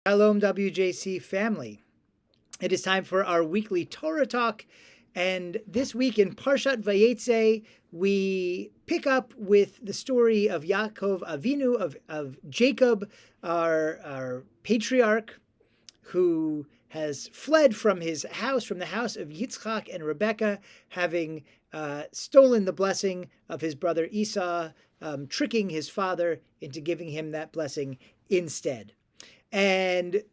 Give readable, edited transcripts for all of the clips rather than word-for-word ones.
Shalom, WJC family. It is time for our weekly Torah Talk. And this week in Parshat Veyetze, we pick up with the story of Yaakov Avinu, of Jacob, our patriarch, who has fled from his house, from the house of Yitzchak and Rebekah, having stolen the blessing of his brother Esau, tricking his father into giving him that blessing instead. And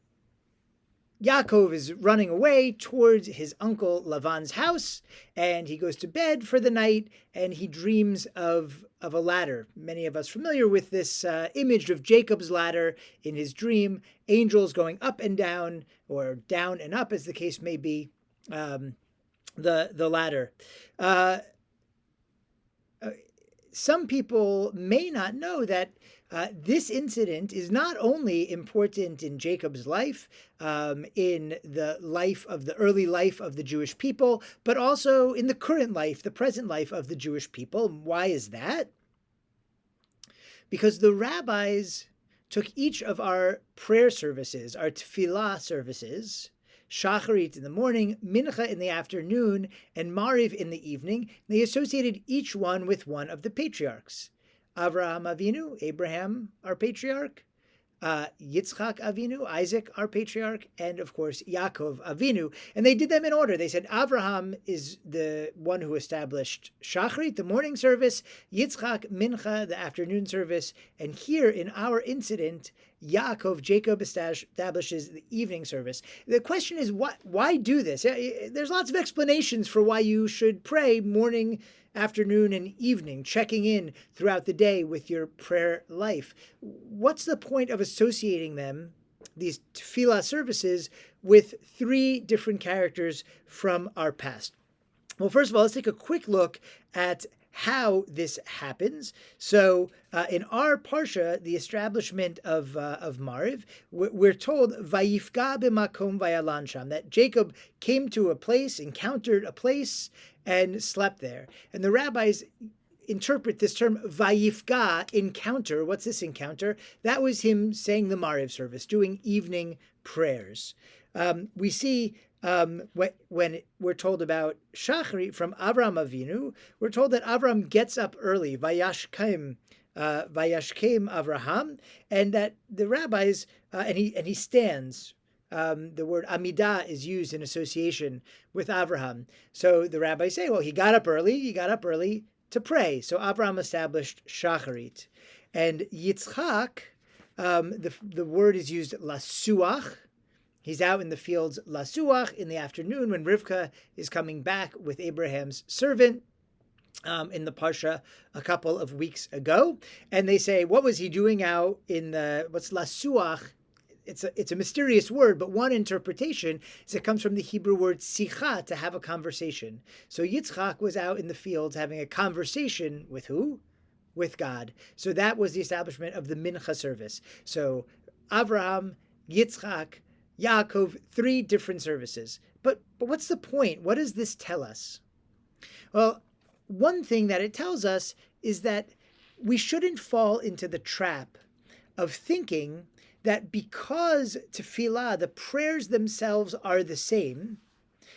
Yaakov is running away towards his uncle Lavan's house, and he goes to bed for the night, and he dreams of a ladder. Many of us familiar with this image of Jacob's ladder in his dream, angels going up and down, or down and up, as the case may be, the ladder. Some people may not know that this incident is not only important in Jacob's life, in the early life of the Jewish people, but also in the current life, the present life of the Jewish people. Why is that? Because the rabbis took each of our prayer services, our Tefillah services, Shacharit in the morning, Mincha in the afternoon, and Mariv in the evening. They associated each one with one of the patriarchs. Avraham Avinu, Abraham, our patriarch, Yitzchak Avinu, Isaac, our patriarch, and of course Yaakov Avinu. And they did them in order. They said Avraham is the one who established Shacharit, the morning service, Yitzchak, Mincha, the afternoon service, and here in our incident, Jacob establishes the evening service. The question is, why do this? There's lots of explanations for why you should pray morning, afternoon, and evening, checking in throughout the day with your prayer life. What's the point of associating them, these tefillah services, with three different characters from our past? Well, first of all, let's take a quick look at how this happens. So in our parsha, the establishment of Mariv, we're told Vayifga b'makom vayalan sham, that Jacob came to a place, encountered a place, and slept there. And the rabbis interpret this term Vayifga, encounter. What's this encounter? That was him saying the Mariv service, doing evening prayers. We see when we're told about Shacharit from Avraham Avinu, we're told that Avraham gets up early, Vayashkem Avraham, and that the rabbis, and he stands. The word Amidah is used in association with Avraham. So the rabbis say, well, he got up early to pray. So Avraham established Shacharit. And Yitzchak, the word is used lasuach. He's out in the fields lasuach in the afternoon when Rivka is coming back with Abraham's servant in the Parsha a couple of weeks ago. And they say, what was he doing out in what's lasuach? It's a mysterious word, but one interpretation is it comes from the Hebrew word sicha, to have a conversation. So Yitzchak was out in the fields having a conversation with who? With God. So that was the establishment of the Mincha service. So Avraham, Yitzchak, Yaakov, three different services. But what's the point? What does this tell us? Well, one thing that it tells us is that we shouldn't fall into the trap of thinking that because tefillah, the prayers themselves are the same,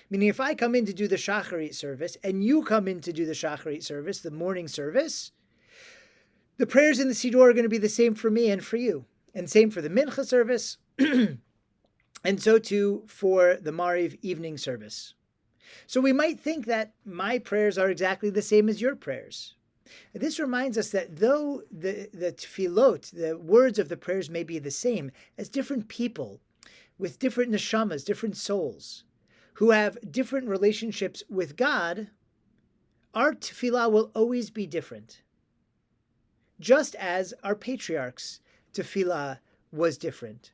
meaning if I come in to do the Shacharit service and you come in to do the Shacharit service, the morning service, the prayers in the Siddur are going to be the same for me and for you. And same for the Mincha service, and so too for the Mariv evening service. So we might think that my prayers are exactly the same as your prayers. And this reminds us that though the tefillot, the words of the prayers may be the same, as different people with different neshamas, different souls, who have different relationships with God, our tefillah will always be different. Just as our patriarch's tefillah was different.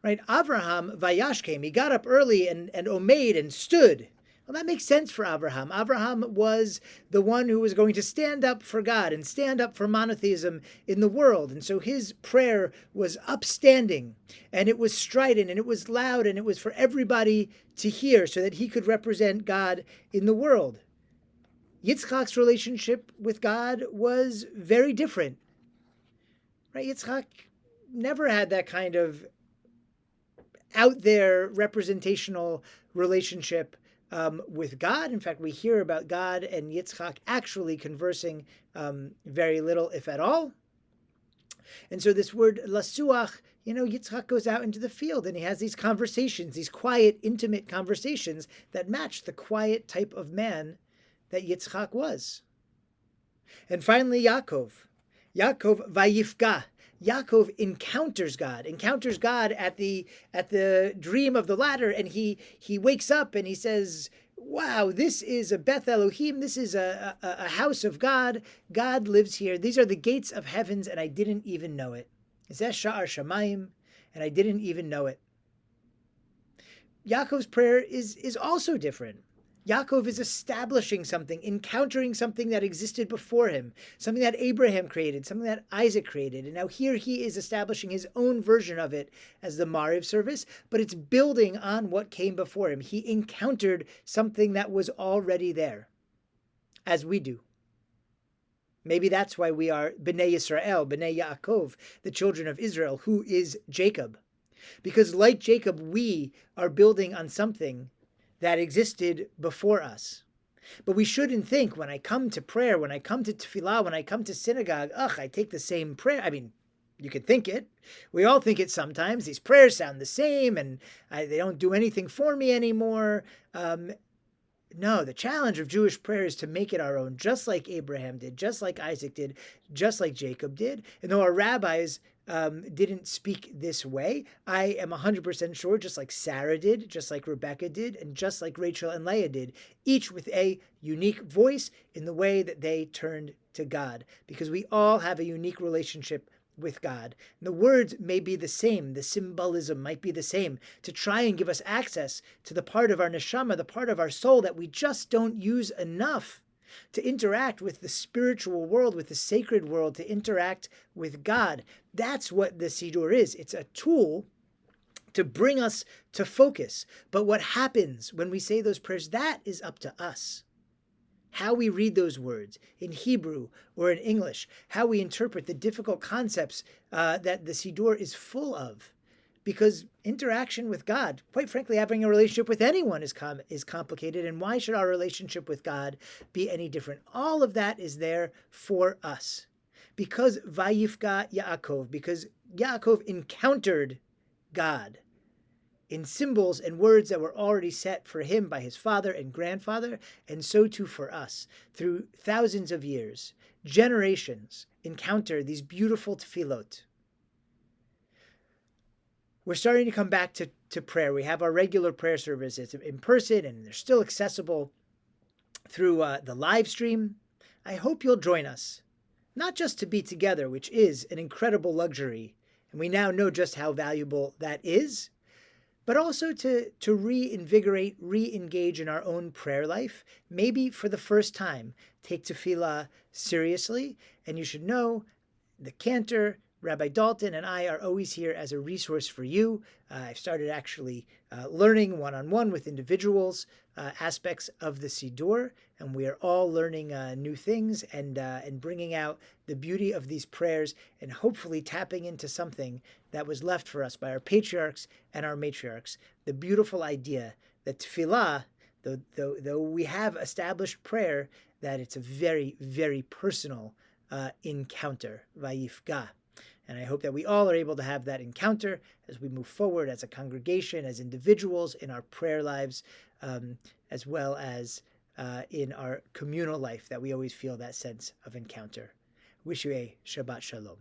Right? Avraham Vayashkem, he got up early and omeid and stood. Well, that makes sense for Avraham. Avraham was the one who was going to stand up for God and stand up for monotheism in the world. And so his prayer was upstanding, and it was strident, and it was loud, and it was for everybody to hear so that he could represent God in the world. Yitzchak's relationship with God was very different. Right? Yitzchak never had that kind of out there representational relationship with God. In fact, we hear about God and Yitzchak actually conversing very little, if at all. And so this word lasuach, Yitzchak goes out into the field and he has these conversations, these quiet, intimate conversations that match the quiet type of man that Yitzchak was. And finally, Yaakov vayifga. Yaakov encounters God at the dream of the ladder, and he wakes up and he says, wow, this is a Beth Elohim, this is a house of God. God lives here. These are the gates of heavens, and I didn't even know it. Zeh sha'ar shamayim, and I didn't even know it. Yaakov's prayer is also different. Yaakov is establishing something, encountering something that existed before him, something that Abraham created, something that Isaac created. And now here he is establishing his own version of it as the Mariv service, but it's building on what came before him. He encountered something that was already there, as we do. Maybe that's why we are Bnei Yisrael, Bnei Yaakov, the children of Israel, who is Jacob. Because like Jacob, we are building on something that existed before us. But we shouldn't think, when I come to prayer, when I come to Tefillah, when I come to synagogue, I take the same prayer. I mean, you could think it. We all think it sometimes. These prayers sound the same, and they don't do anything for me anymore. No, the challenge of Jewish prayer is to make it our own, just like Abraham did, just like Isaac did, just like Jacob did. And though our rabbis didn't speak this way, I am 100% sure, just like Sarah did, just like Rebecca did, and just like Rachel and Leah did, each with a unique voice in the way that they turned to God, because we all have a unique relationship with God. And the words may be the same, the symbolism might be the same, to try and give us access to the part of our neshama, the part of our soul that we just don't use enough to interact with the spiritual world, with the sacred world, to interact with God. That's what the Siddur is. It's a tool to bring us to focus. But what happens when we say those prayers, that is up to us. How we read those words in Hebrew or in English, how we interpret the difficult concepts that the Siddur is full of. Because interaction with God, quite frankly, having a relationship with anyone is complicated. And why should our relationship with God be any different? All of that is there for us. Because Vayifga Yaakov, because Yaakov encountered God in symbols and words that were already set for him by his father and grandfather, and so too for us. Through thousands of years, generations encounter these beautiful tefillot. We're starting to come back to prayer. We have our regular prayer services in person, and they're still accessible through the live stream. I hope you'll join us, not just to be together, which is an incredible luxury, and we now know just how valuable that is, but also to reinvigorate, re-engage in our own prayer life. Maybe for the first time, take Tefillah seriously, and you should know the cantor, Rabbi Dalton, and I are always here as a resource for you. I've started actually learning one-on-one with individuals aspects of the Siddur, and we are all learning new things and bringing out the beauty of these prayers, and hopefully tapping into something that was left for us by our patriarchs and our matriarchs. The beautiful idea that Tefillah, though we have established prayer, that it's a very, very personal encounter, Vayifga. And I hope that we all are able to have that encounter as we move forward as a congregation, as individuals in our prayer lives, as well as in our communal life, that we always feel that sense of encounter. Wish you a Shabbat Shalom.